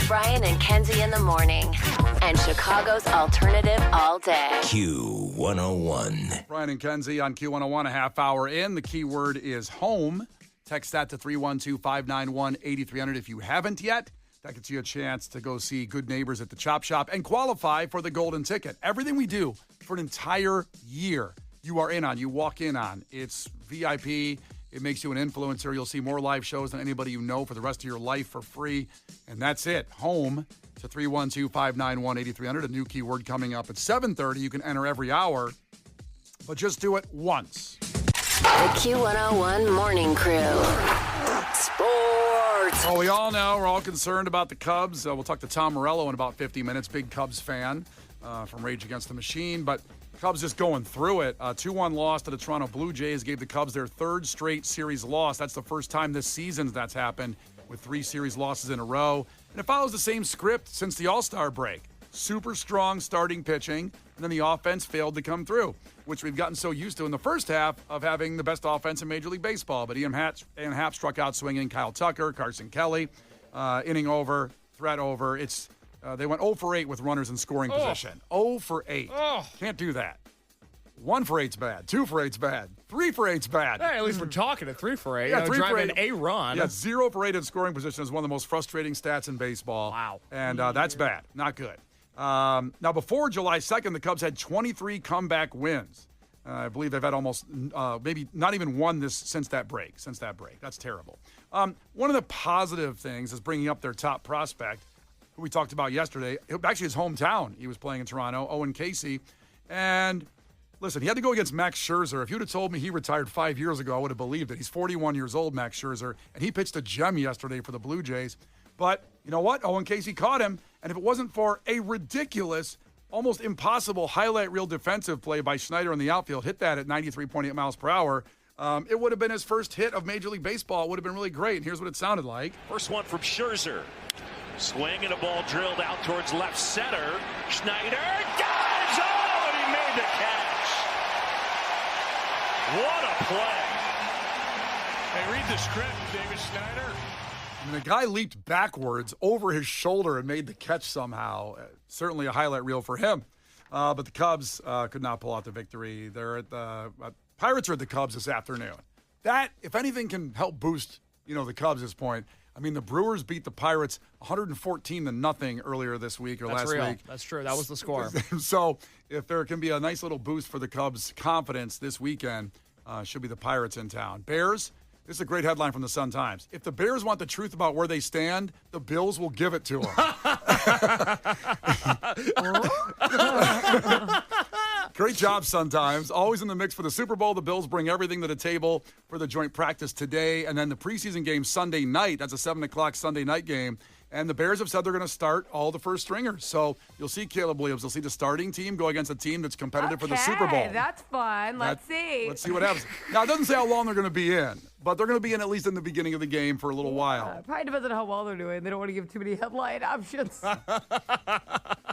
Brian and Kenzie in the morning. And Chicago's alternative all day. Q101. Brian and Kenzie on Q101, a half hour in. The keyword is home. Text that to 312-591-8300 if you haven't yet. That gets you a chance to go see Good Neighbors at the Chop Shop and qualify for the golden ticket. Everything we do for an entire year, you are in on. You walk in on. It's VIP. It makes you an influencer. You'll see more live shows than anybody you know for the rest of your life for free. And that's it. Home to 312-591-8300. A new keyword coming up at 7:30. You can enter every hour, but just do it once. The Q101 Morning Crew. Sports. Well, we all know we're all concerned about the Cubs. We'll talk to Tom Morello in about 50 minutes. Big Cubs fan from Rage Against the Machine. But Cubs just going through it. 2-1 loss to the Toronto Blue Jays gave the Cubs their third straight series loss. That's the first time this season that's happened, with 3 series losses in a row. And it follows the same script since the All-Star break. Super strong starting pitching, and then the offense failed to come through, which we've gotten so used to in the first half of having the best offense in Major League Baseball. But Ian Happ struck out swinging. Kyle Tucker, Carson Kelly, inning over, threat over. They went 0 for 8 with runners in scoring position. 0 for 8. Can't do that. 1 for 8's bad. 2 for 8's bad. 3 for 8's bad. Hey, at least we're talking at 3 for 8. Yeah, 3 for 8. A run. Yeah, 0 for 8 in scoring position is one of the most frustrating stats in baseball. Wow. And that's bad. Not good. Now, before July 2nd, the Cubs had 23 comeback wins. I believe they've had almost, maybe not even one since that break. That's terrible. One of the positive things is bringing up their top prospect, who we talked about yesterday. Actually, his hometown. He was playing in Toronto, Owen Casey. And listen, he had to go against Max Scherzer. If you'd have told me he retired 5 years ago, I would have believed it. He's 41 years old, Max Scherzer, and he pitched a gem yesterday for the Blue Jays. But you know what? Owen Casey caught him, and if it wasn't for a ridiculous, almost impossible highlight reel defensive play by Schneider in the outfield, hit that at 93.8 miles per hour, it would have been his first hit of Major League Baseball. It would have been really great, and here's what it sounded like. First one from Scherzer. Swing and a ball drilled out towards left center. Schneider dives! Oh, and he made the catch. What a play. Hey, read the script, David Schneider. And the guy leaped backwards over his shoulder and made the catch somehow. Certainly a highlight reel for him. But the Cubs could not pull out the victory. They're at the Pirates are at the Cubs this afternoon. That, if anything, can help boost, the Cubs' point. I mean, the Brewers beat the Pirates 114-0 earlier this week or last week. That's true. That was the score. So if there can be a nice little boost for the Cubs' confidence this weekend, should be the Pirates in town. Bears, this is a great headline from the Sun-Times. If the Bears want the truth about where they stand, the Bills will give it to them. Great job, Sun-Times. Always in the mix for the Super Bowl. The Bills bring everything to the table for the joint practice today. And then the preseason game Sunday night. That's a 7 o'clock Sunday night game. And the Bears have said they're going to start all the first stringers. So you'll see Caleb Williams. You'll see the starting team go against a team that's competitive for the Super Bowl. That's fun. Let's see. Let's see what happens. Now, it doesn't say how long they're going to be in, but they're going to be in at least in the beginning of the game for a little while. Probably depends on how well they're doing. They don't want to give too many headline options.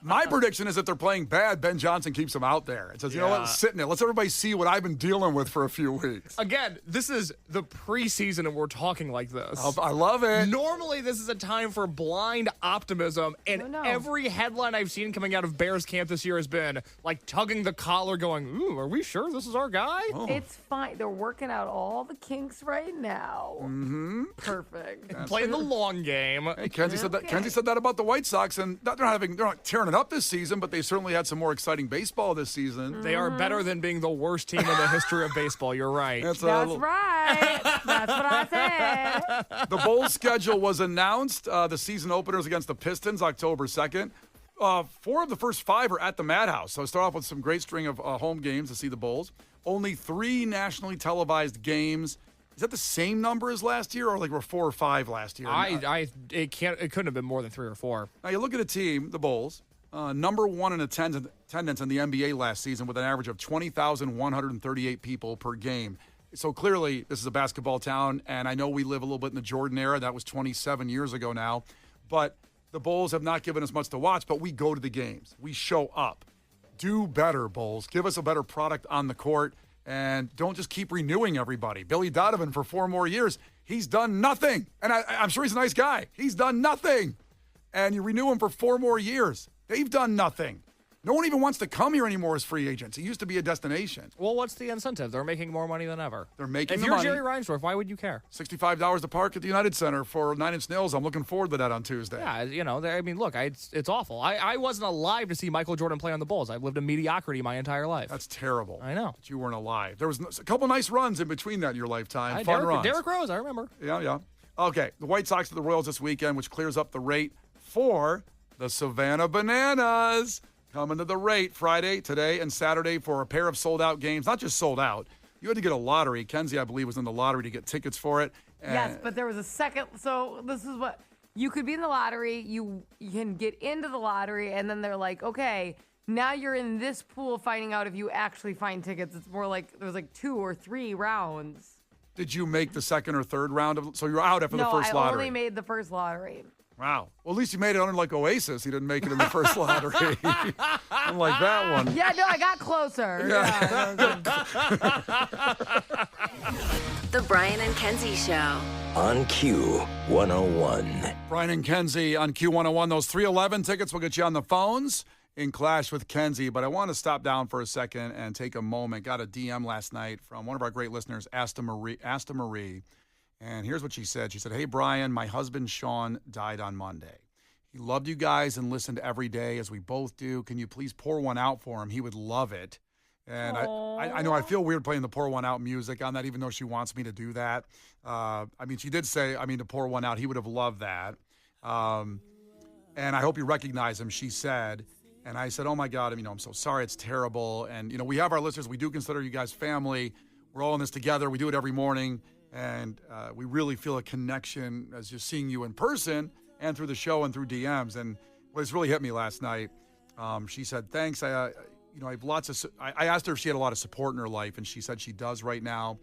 My prediction is that they're playing bad, Ben Johnson keeps them out there. It says, you know what, sit in it. Let's everybody see what I've been dealing with for a few weeks. Again, this is the preseason and we're talking like this. I love it. Normally, this is a time for blind optimism, and every headline I've seen coming out of Bears camp this year has been like tugging the collar going, ooh, are we sure this is our guy? Oh. It's fine. They're working out all the kinks right now. Mm-hmm. Perfect. Playing the long game. Hey, Kenzie said that. Kenzie said that about the White Sox, and they're not tearing it up this season, but they certainly had some more exciting baseball this season. They are better than being the worst team in the history of baseball. You're right. That's right. That's what I said. The Bulls schedule was announced. The season openers against the Pistons, October 2nd. 4 of the first 5 are at the Madhouse. So start off with some great string of home games to see the Bulls. Only 3 nationally televised games. Is that the same number as last year, or like we're 4 or 5 last year? It couldn't have been more than 3 or 4. Now you look at a team, the Bulls, number 1 in attendance in the NBA last season with an average of 20,138 people per game. So clearly this is a basketball town, and I know we live a little bit in the Jordan era. That was 27 years ago now. But the Bulls have not given us much to watch, but we go to the games. We show up. Do better, Bulls. Give us a better product on the court, and don't just keep renewing everybody. Billy Donovan for 4 more years. He's done nothing. And I'm sure he's a nice guy. He's done nothing. and you renew them for 4 more years. They've done nothing. No one even wants to come here anymore as free agents. It used to be a destination. Well, what's the incentive? They're making more money than ever. They're making If the you're money. Jerry Reinsdorf, why would you care? $65 to park at the United Center for 9 Inch Nails. I'm looking forward to that on Tuesday. Yeah, I mean, look, it's awful. I wasn't alive to see Michael Jordan play on the Bulls. I've lived in mediocrity my entire life. That's terrible. I know. That you weren't alive. There was a couple nice runs in between that in your lifetime. Fun runs. Derrick Rose, I remember. Yeah. Okay, the White Sox to the Royals this weekend, which clears up the rate for the Savannah Bananas. Coming to the rate Friday, today, and Saturday for a pair of sold-out games. Not just sold out. You had to get a lottery. Kenzie, I believe, was in the lottery to get tickets for it. Yes, but there was a second. So this is what you could be in the lottery. You can get into the lottery, and then they're like, okay, now you're in this pool finding out if you actually find tickets. It's more like there was like 2 or 3 rounds. Did you make the second or third round of? So you're out after the first lottery. No, I only made the first lottery. Wow. Well, at least you made it unlike Oasis. He didn't make it in the first lottery. Unlike that one. Yeah, no, I got closer. Yeah. The Brian and Kenzie Show. On Q101. Brian and Kenzie on Q101. Those 311 tickets will get you on the phones in Clash with Kenzie. But I want to stop down for a second and take a moment. Got a DM last night from one of our great listeners, Asta Marie. And here's what she said. She said, hey, Brian, my husband, Sean, died on Monday. He loved you guys and listened every day, as we both do. Can you please pour one out for him? He would love it. And I know I feel weird playing the pour one out music on that, even though she wants me to do that. I mean, she did say, to pour one out. He would have loved that. And I hope you recognize him, she said. And I said, oh, my God, I'm so sorry. It's terrible. And, we have our listeners. We do consider you guys family. We're all in this together. We do it every morning. And we really feel a connection as just seeing you in person and through the show and through DMs. And what's really hit me last night, she said, thanks. I have lots of, I asked her if she had a lot of support in her life, and she said she does right now.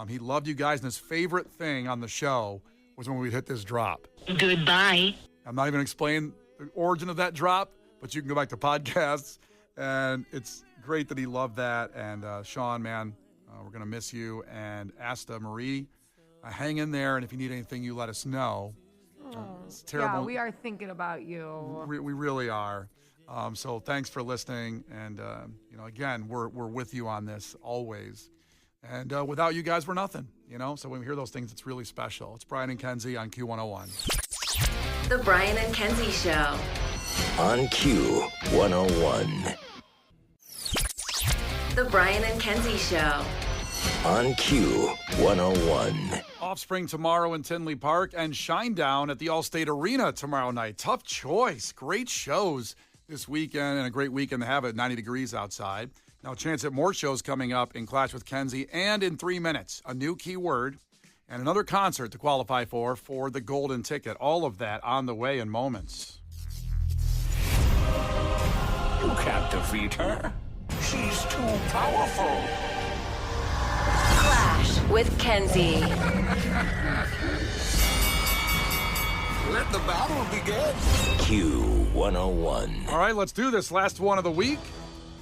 He loved you guys, and his favorite thing on the show was when we hit this drop. Goodbye. I'm not even explaining the origin of that drop, but you can go back to podcasts, and it's great that he loved that. And Sean, man, we're going to miss you. And Asta Marie, hang in there. And if you need anything, you let us know. It's terrible. Yeah, we are thinking about you. We really are. So thanks for listening. And, again, we're with you on this always. And without you guys, we're nothing, So when we hear those things, it's really special. It's Brian and Kenzie on Q101. The Brian and Kenzie Show. On Q101. The Brian and Kenzie Show. On Q101. Offspring tomorrow in Tinley Park and Shinedown at the Allstate Arena tomorrow night. Tough choice. Great shows this weekend and a great weekend to have it. 90 degrees outside. Now, a chance at more shows coming up in Clash with Kenzie and in 3 minutes. A new keyword and another concert to qualify for the golden ticket. All of that on the way in moments. You can't defeat her. She's too powerful. Clash with Kenzie. Let the battle begin. Q101. All right, let's do this. Last one of the week.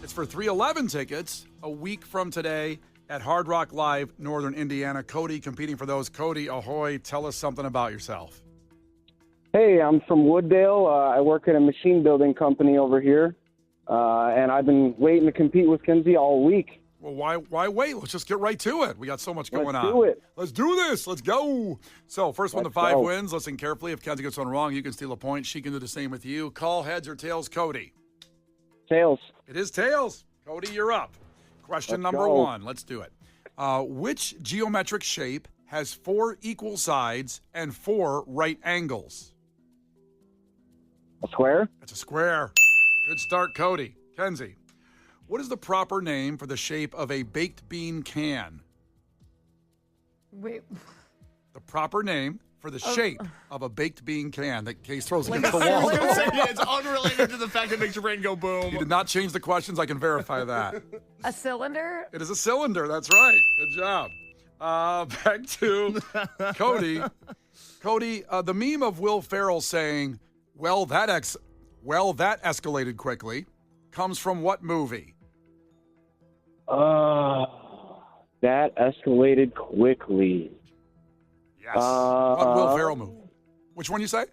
It's for 311 tickets a week from today at Hard Rock Live, Northern Indiana. Cody competing for those. Cody, ahoy. Tell us something about yourself. Hey, I'm from Wooddale. I work at a machine building company over here, and I've been waiting to compete with Kenzie all week. Well, why wait? Let's just get right to it. We got so much going on. Let's do it. Let's do this. Let's go. So, first one to 5 go. wins. Listen carefully. If Kenzie gets one wrong, you can steal a point. She can do the same with you. Call heads or tails, Cody. Tails. It is tails. Cody, you're up. Question Let's number go. 1. Let's do it. Which geometric shape has 4 equal sides and 4 right angles? A square? That's a square. Good start, Cody. Kenzie, what is the proper name for the shape of a baked bean can? Wait. The proper name for the shape of a baked bean can that Case throws Like against a the wall. It's unrelated to the fact it makes your brain go boom. You did not change the questions. I can verify that. A cylinder? It is a cylinder. That's right. Good job. Back to Cody. Cody, the meme of Will Ferrell saying, well, that escalated quickly, comes from what movie? That escalated quickly. Yes. What Will Ferrell movie? Which one you say?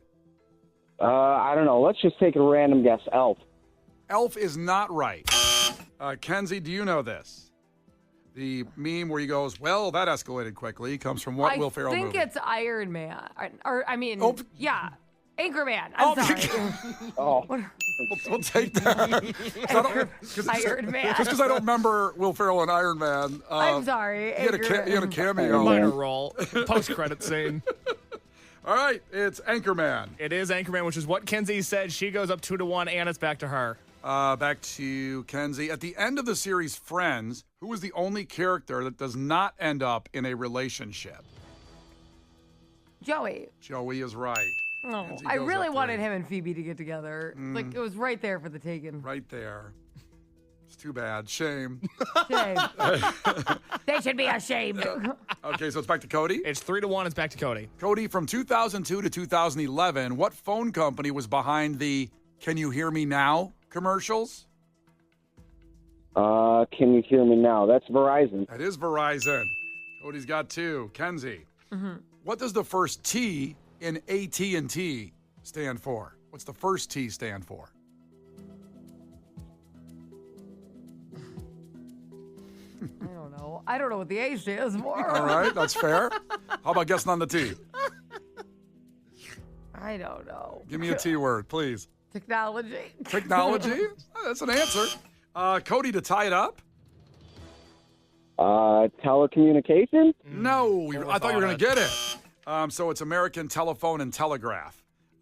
I don't know. Let's just take a random guess. Elf. Elf is not right. Kenzie, do you know this? The meme where he goes, well, that escalated quickly, comes from what Will Ferrell movie? I think it's Iron Man. Yeah, Anchorman. Oh, I'm sorry. Oh. We'll take that. Iron Man. Just because I don't remember Will Ferrell and Iron Man. I'm sorry. He had a cameo. Minor role. Post-credit scene. All right, it's Anchorman. It is Anchorman, which is what Kenzie said. She goes up 2-1, and it's back to her. Back to Kenzie. At the end of the series Friends, who is the only character that does not end up in a relationship? Joey. Joey is right. Oh, Kenzie I goes really up wanted 3. him and Phoebe to get together. Like, it was right there for the taking. Right there. It's too bad. Shame. Shame. They should be ashamed. Okay, so it's back to Cody. It's 3-1. It's back to Cody. Cody, from 2002 to 2011, what phone company was behind the Can You Hear Me Now commercials? Can you hear me now? That's Verizon. That is Verizon. Cody's got 2. Kenzie, what does the first T in AT&T stand for? What's the first T stand for? I don't know. I don't know what the A stands for. All right, that's fair. How about guessing on the T? I don't know. Give me a T word, please. Technology. Technology? That's an answer. Cody, to tie it up? Telecommunication? No, I thought you were going to get it. So it's American Telephone and Telegraph.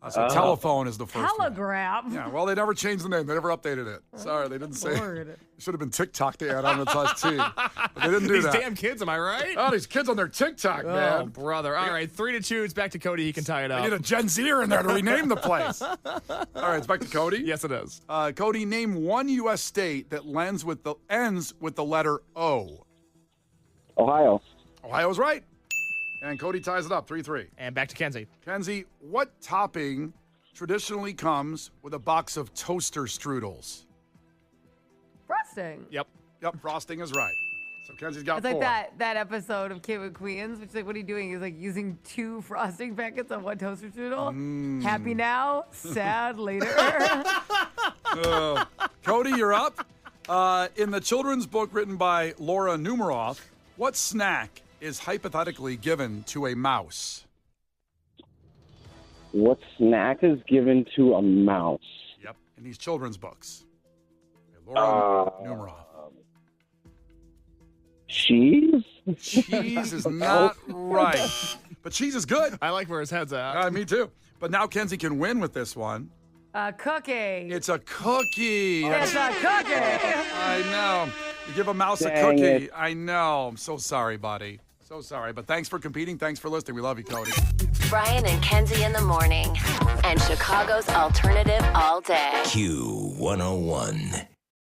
So telephone is the first one. Telegraph. Yeah, well, they never changed the name. They never updated it. Sorry, they didn't say Lord. it. Should have been TikTok to add on the last T. But they didn't do These that. damn kids, am I right? Oh, these kids on their TikTok, Oh, man. brother. All right, 3-2. It's back to Cody. He can tie it I need up. a Gen Zer in there to rename the place. All right, it's back to Cody. Yes, it is. Cody, name one U.S. state that ends with the letter O. Ohio. Ohio's right. And Cody ties it up, 3-3. And back to Kenzie. Kenzie, what topping traditionally comes with a box of toaster strudels? Frosting. Yep. Yep, frosting is right. So Kenzie's got It's 4. like that episode of King of Queens, which is like, what are you doing? He's like using 2 frosting packets on one toaster strudel. Happy now, sad later. Cody, you're up. In the children's book written by Laura Numeroff, what snack is hypothetically given to a mouse? What snack is given to a mouse? Yep, in these children's books. Laura Numeroff. Cheese? Cheese is not right. But cheese is good. I like where his head's at. Me too. But now Kenzie can win with this one. A cookie. It's a cookie. It's a cookie. I know. You give a mouse a Dang cookie. it. I know. I'm so sorry, buddy. So sorry. But thanks for competing. Thanks for listening. We love you, Cody. Brian and Kenzie in the morning. And Chicago's alternative all day. Q101.